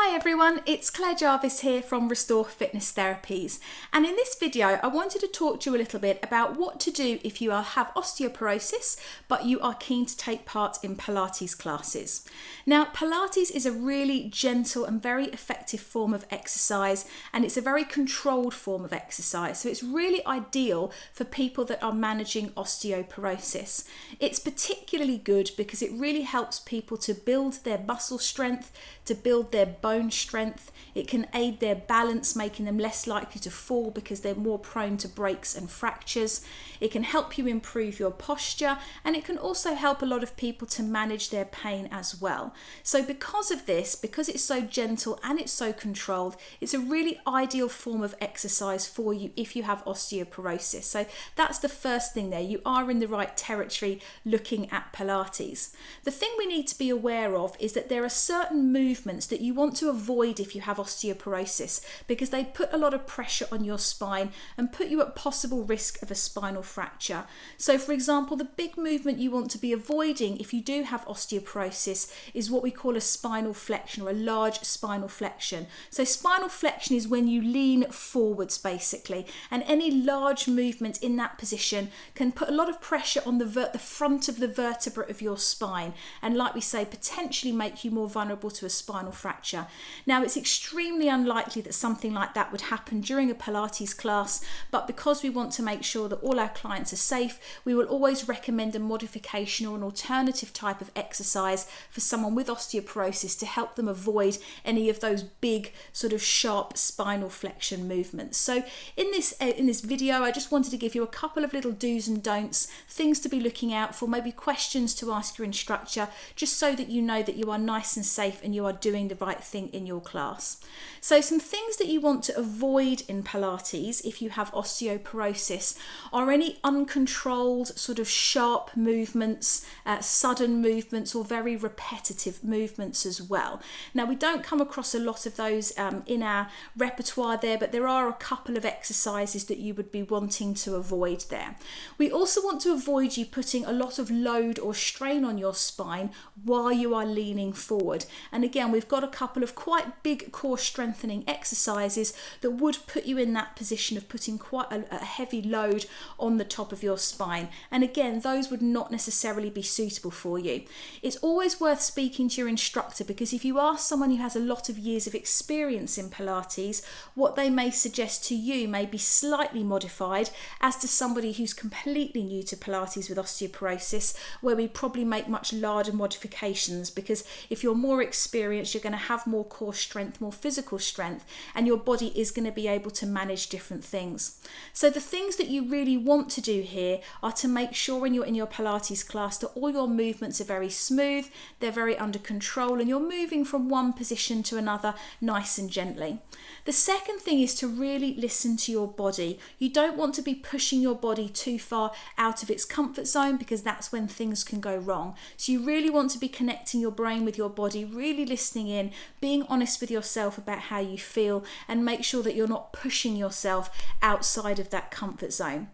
Hi everyone, it's Claire Jarvis here from Restore Fitness Therapies, and in this video I wanted to talk to you a little bit about what to do if you have osteoporosis but you are keen to take part in Pilates classes. Now Pilates is a really gentle and very effective form of exercise, and it's a very controlled form of exercise, so it's really ideal for people that are managing osteoporosis. It's particularly good because it really helps people to build their muscle strength, to build their bone strength. It can aid their balance, making them less likely to fall because they're more prone to breaks and fractures. It can help you improve your posture, and it can also help a lot of people to manage their pain as well. So because of this, because it's so gentle and it's so controlled, it's a really ideal form of exercise for you if you have osteoporosis. So that's the first thing there. You are in the right territory looking at Pilates. The thing we need to be aware of is that there are certain movements that you want to avoid if you have osteoporosis, because they put a lot of pressure on your spine and put you at possible risk of a spinal fracture. So for example, the big movement you want to be avoiding if you do have osteoporosis is what we call a spinal flexion, or a large spinal flexion. So spinal flexion is when you lean forwards basically, and any large movement in that position can put a lot of pressure on the front of the vertebra of your spine, and like we say, potentially make you more vulnerable to a spinal fracture. Now it's extremely unlikely that something like that would happen during a Pilates class, but because we want to make sure that all our clients are safe, we will always recommend a modification or an alternative type of exercise for someone with osteoporosis to help them avoid any of those big sort of sharp spinal flexion movements. So in this video, I just wanted to give you a couple of little do's and don'ts, things to be looking out for, maybe questions to ask your instructor, just so that you know that you are nice and safe and you are doing the right thing in your class. So some things that you want to avoid in Pilates if you have osteoporosis are any uncontrolled sort of sharp movements, sudden movements, or very repetitive movements as well. Now we don't come across a lot of those in our repertoire there, but there are a couple of exercises that you would be wanting to avoid there. We also want to avoid you putting a lot of load or strain on your spine while you are leaning forward. And again, we've got a couple of quite big core strengthening exercises that would put you in that position of putting quite a heavy load on the top of your spine. And again, those would not necessarily be suitable for you. It's always worth speaking to your instructor, because if you ask someone who has a lot of years of experience in Pilates, what they may suggest to you may be slightly modified as to somebody who's completely new to Pilates with osteoporosis, where we probably make much larger modifications, because if you're more experienced, you're going to have more core strength, more physical strength, and your body is going to be able to manage different things. So the things that you really want to do here are to make sure when you're in your Pilates class that all your movements are very smooth, they're very under control, and you're moving from one position to another nice and gently. The second thing is to really listen to your body. You don't want to be pushing your body too far out of its comfort zone, because that's when things can go wrong. So you really want to be connecting your brain with your body, really listening in, being honest with yourself about how you feel, and make sure that you're not pushing yourself outside of that comfort zone.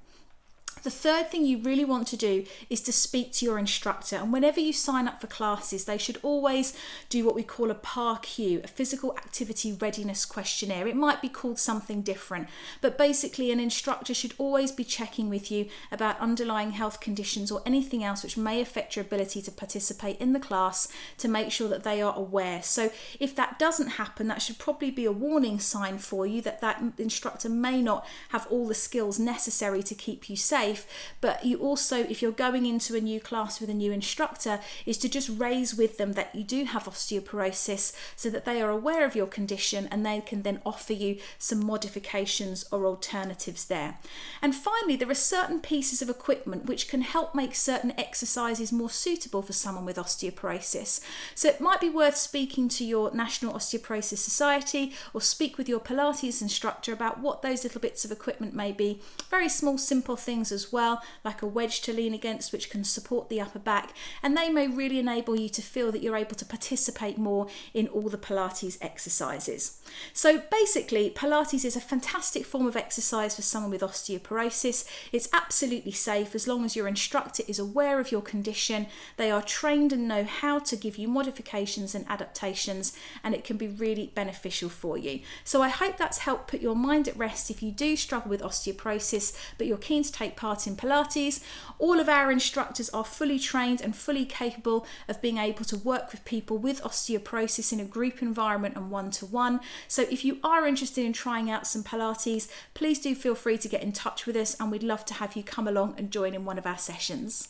The third thing you really want to do is to speak to your instructor, and whenever you sign up for classes, they should always do what we call a PAR-Q, a physical activity readiness questionnaire. It might be called something different, but basically an instructor should always be checking with you about underlying health conditions or anything else which may affect your ability to participate in the class, to make sure that they are aware. So if that doesn't happen, that should probably be a warning sign for you that that instructor may not have all the skills necessary to keep you safe. But you also, if you're going into a new class with a new instructor, is to just raise with them that you do have osteoporosis, so that they are aware of your condition and they can then offer you some modifications or alternatives there. And finally, there are certain pieces of equipment which can help make certain exercises more suitable for someone with osteoporosis. So it might be worth speaking to your National Osteoporosis Society, or speak with your Pilates instructor about what those little bits of equipment may be. Very small, simple things as as well, like a wedge to lean against, which can support the upper back, and they may really enable you to feel that you're able to participate more in all the Pilates exercises. So basically, Pilates is a fantastic form of exercise for someone with osteoporosis. It's absolutely safe as long as your instructor is aware of your condition. They are trained and know how to give you modifications and adaptations, and it can be really beneficial for you. So I hope that's helped put your mind at rest if you do struggle with osteoporosis but you're keen to take part in Pilates. All of our instructors are fully trained and fully capable of being able to work with people with osteoporosis in a group environment and one-to-one. So if you are interested in trying out some Pilates, please do feel free to get in touch with us, and we'd love to have you come along and join in one of our sessions.